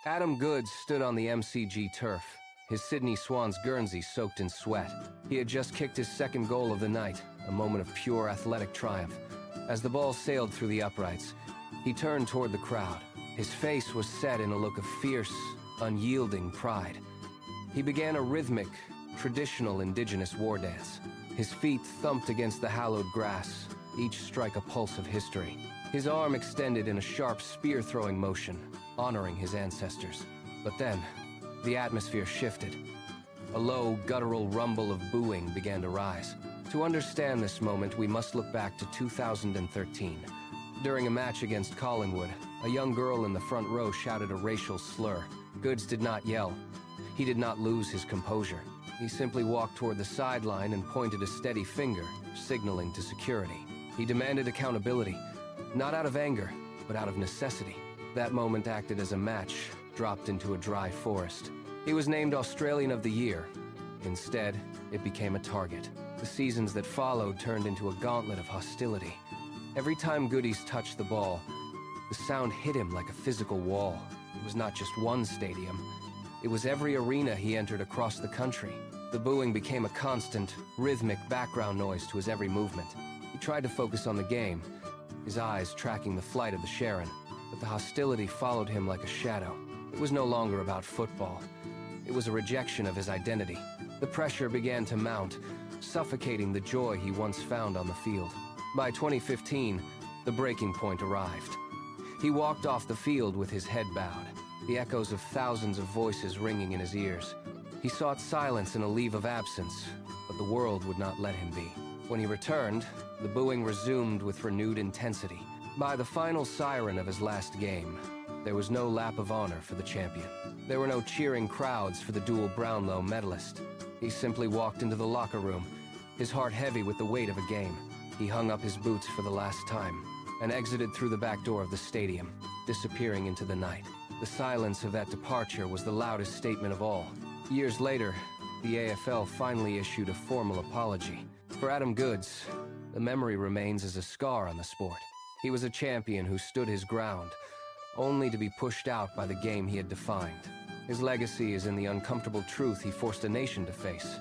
Adam Goods stood on the MCG turf, his Sydney Swans Guernsey soaked in sweat. He had just kicked his second goal of the night, a moment of pure athletic triumph. As the ball sailed through the uprights, he turned toward the crowd. His face was set in a look of fierce, unyielding pride. He began a rhythmic, traditional indigenous war dance. His feet thumped against the hallowed grass, each strike a pulse of history. His arm extended in a sharp spear-throwing motion, honoring his ancestors. But then, the atmosphere shifted. A low, guttural rumble of booing began to rise. To understand this moment, we must look back to 2013. During a match against Collingwood, a young girl in the front row shouted a racial slur. Goods did not yell. He did not lose his composure. He simply walked toward the sideline and pointed a steady finger, signaling to security. He demanded accountability, not out of anger, but out of necessity. That moment acted as a match dropped into a dry forest. He was named Australian of the Year. Instead, it became a target. The seasons that followed turned into a gauntlet of hostility. Every time Goodies touched the ball, the sound hit him like a physical wall. It was not just one stadium. It was every arena he entered across the country. The booing became a constant, rhythmic background noise to his every movement. He tried to focus on the game, his eyes tracking the flight of the Sharon, but the hostility followed him like a shadow. It was no longer about football. It was a rejection of his identity. The pressure began to mount, suffocating the joy he once found on the field. By 2015, the breaking point arrived. He walked off the field with his head bowed, the echoes of thousands of voices ringing in his ears. He sought silence and a leave of absence, but the world would not let him be. When he returned, the booing resumed with renewed intensity. By the final siren of his last game, there was no lap of honor for the champion. There were no cheering crowds for the dual Brownlow medalist. He simply walked into the locker room, his heart heavy with the weight of a game. He hung up his boots for the last time and exited through the back door of the stadium, disappearing into the night. The silence of that departure was the loudest statement of all. Years later, the AFL finally issued a formal apology. For Adam Goods, the memory remains as a scar on the sport. He was a champion who stood his ground, only to be pushed out by the game he had defined. His legacy is in the uncomfortable truth he forced a nation to face.